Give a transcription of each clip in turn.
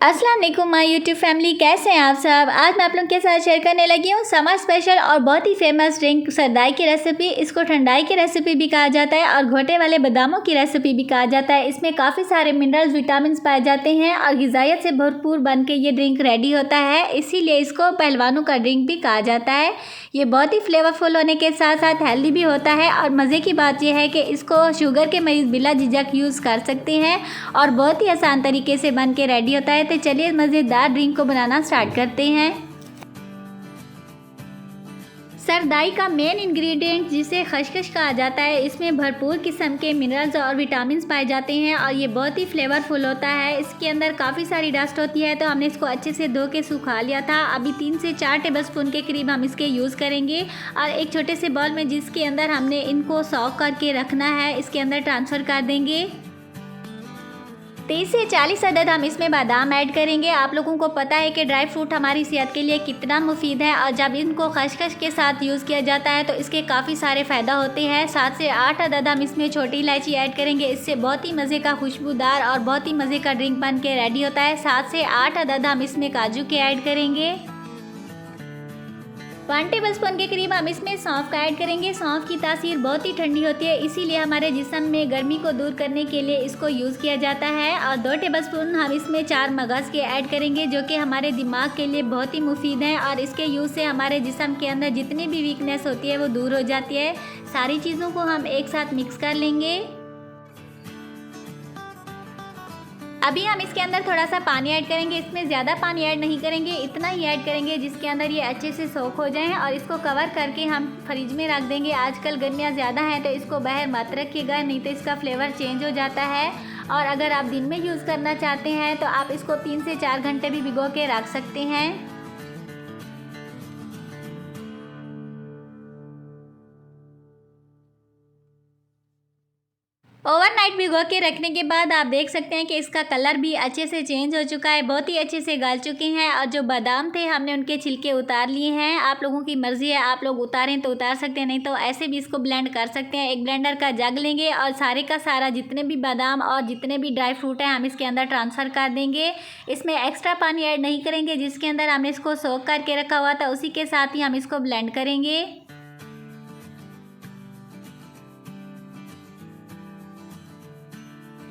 अस्सलाम वालेकुम my YouTube family, कैसे हैं आप सब। आज मैं आप लोगों के साथ शेयर करने लगी हूँ समर स्पेशल और बहुत ही फेमस ड्रिंक सरदाई की रेसिपी। इसको ठंडाई की रेसिपी भी कहा जाता है और घोटे वाले बादामों की रेसिपी भी कहा जाता है। इसमें काफ़ी सारे मिनरल्स विटामिन पाए जाते हैं और ग़िज़ाइयत से भरपूर बन के ये ड्रिंक रेडी होता है, इसीलिए इसको पहलवानों का ड्रिंक भी कहा जाता है। ये बहुत ही फ्लेवरफुल होने के साथ साथ हेल्दी भी होता है और मज़े की बात यह है कि इसको शुगर के मरीज़ बिला झिझक यूज़ कर सकते हैं और बहुत ही आसान तरीके से बन के रेडी होता है। तो चलिए मज़ेदार ड्रिंक को बनाना स्टार्ट करते हैं। सरदाई का मेन इंग्रेडिएंट जिसे खशखश कहा जाता है, इसमें भरपूर किस्म के मिनरल्स और विटामिन्स पाए जाते हैं और ये बहुत ही फ्लेवरफुल होता है। इसके अंदर काफ़ी सारी डस्ट होती है, तो हमने इसको अच्छे से धो के सुखा लिया था। अभी 3 से 4 टेबलस्पून के करीब हम इसके यूज़ करेंगे और एक छोटे से बाउल में जिसके अंदर हमने इनको सॉक करके रखना है, इसके अंदर ट्रांसफ़र कर देंगे। 30 से 40 अदद हम इसमें बादाम ऐड करेंगे। आप लोगों को पता है कि ड्राई फ्रूट हमारी सेहत के लिए कितना मुफीद है और जब इनको खशखश के साथ यूज़ किया जाता है तो इसके काफ़ी सारे फ़ायदा होते हैं। 7 से 8 अदद हम इसमें छोटी इलायची ऐड करेंगे। इससे बहुत ही मज़े का खुशबूदार और बहुत ही मज़े का ड्रिंक बन के रेडी होता है। 7 से 8 अदद हम इसमें काजू के ऐड करेंगे। 1 टेबलस्पून के करीब हम इसमें सौंफ का ऐड करेंगे। सौंफ की तासीर बहुत ही ठंडी होती है, इसीलिए हमारे जिस्म में गर्मी को दूर करने के लिए इसको यूज़ किया जाता है। और 2 टेबलस्पून हम इसमें 4 मगज़ के ऐड करेंगे, जो कि हमारे दिमाग के लिए बहुत ही मुफीद हैं और इसके यूज़ से हमारे जिस्म के अंदर जितनी भी वीकनेस होती है वो दूर हो जाती है। सारी चीज़ों को हम एक साथ मिक्स कर लेंगे। अभी हम इसके अंदर थोड़ा सा पानी ऐड करेंगे। इसमें ज़्यादा पानी ऐड नहीं करेंगे, इतना ही ऐड करेंगे जिसके अंदर ये अच्छे से सोख हो जाएं और इसको कवर करके हम फ्रिज में रख देंगे। आजकल गर्मियाँ ज़्यादा हैं तो इसको बाहर मत रखिएगा, नहीं तो इसका फ्लेवर चेंज हो जाता है। और अगर आप दिन में यूज़ करना चाहते हैं तो आप इसको 3 से 4 घंटे भी भिगो के रख सकते हैं। ओवरनाइट भिगो के रखने के बाद आप देख सकते हैं कि इसका कलर भी अच्छे से चेंज हो चुका है, बहुत ही अच्छे से गल चुके हैं और जो बादाम थे हमने उनके छिलके उतार लिए हैं। आप लोगों की मर्ज़ी है, आप लोग उतारें तो उतार सकते हैं, नहीं तो ऐसे भी इसको ब्लेंड कर सकते हैं। एक ब्लेंडर का जग लेंगे और सारे का सारा जितने भी बादाम और जितने भी ड्राई फ्रूट हैं हम इसके अंदर ट्रांसफ़र कर देंगे। इसमें एक्स्ट्रा पानी ऐड नहीं करेंगे, जिसके अंदर हमने इसको सोक करके रखा हुआ था उसी के साथ ही हम इसको ब्लेंड करेंगे।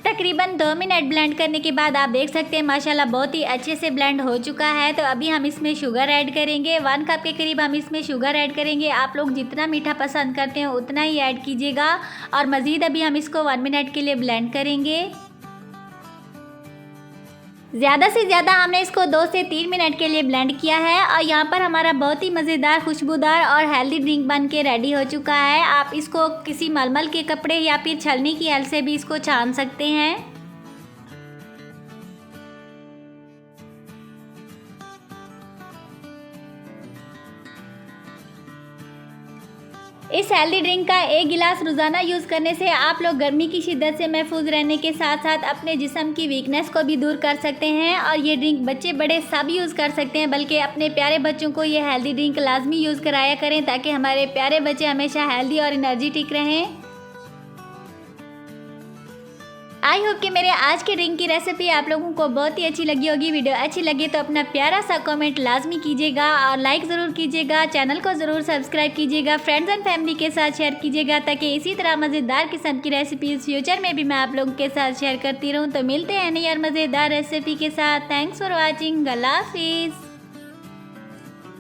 तकरीबन 2 मिनट ब्लेंड करने के बाद आप देख सकते हैं माशाल्लाह बहुत ही अच्छे से ब्लेंड हो चुका है। तो अभी हम इसमें शुगर ऐड करेंगे। 1 कप के करीब हम इसमें शुगर ऐड करेंगे। आप लोग जितना मीठा पसंद करते हैं उतना ही ऐड कीजिएगा और मज़ीद अभी हम इसको 1 मिनट के लिए ब्लेंड करेंगे। ज़्यादा से ज़्यादा हमने इसको 2 से 3 मिनट के लिए ब्लेंड किया है और यहाँ पर हमारा बहुत ही मज़ेदार, खुशबूदार और हेल्दी ड्रिंक बन के रेडी हो चुका है। आप इसको किसी मलमल के कपड़े या फिर छलनी की हेल्प से भी इसको छान सकते हैं। इस हेल्दी ड्रिंक का 1 गिलास रोज़ाना यूज़ करने से आप लोग गर्मी की शिद्दत से महफूज रहने के साथ साथ अपने जिस्म की वीकनेस को भी दूर कर सकते हैं। और ये ड्रिंक बच्चे बड़े सब यूज़ कर सकते हैं, बल्कि अपने प्यारे बच्चों को ये हेल्दी ड्रिंक लाजमी यूज़ कराया करें ताकि हमारे प्यारे बच्चे हमेशा हेल्दी और एनर्जेटिक रहें। आई होप कि मेरे आज के ड्रिंक की रेसिपी आप लोगों को बहुत ही अच्छी लगी होगी। वीडियो अच्छी लगी तो अपना प्यारा सा कमेंट लाजमी कीजिएगा और लाइक ज़रूर कीजिएगा। चैनल को ज़रूर सब्सक्राइब कीजिएगा। फ्रेंड्स एंड फैमिली के साथ शेयर कीजिएगा ताकि इसी तरह मज़ेदार किस्म की रेसिपीज़ फ्यूचर में भी मैं आप लोगों के साथ शेयर करती रहूँ। तो मिलते हैं नई और मज़ेदार रेसिपी के साथ। Thanks for watching. अल्लाह हाफिज़।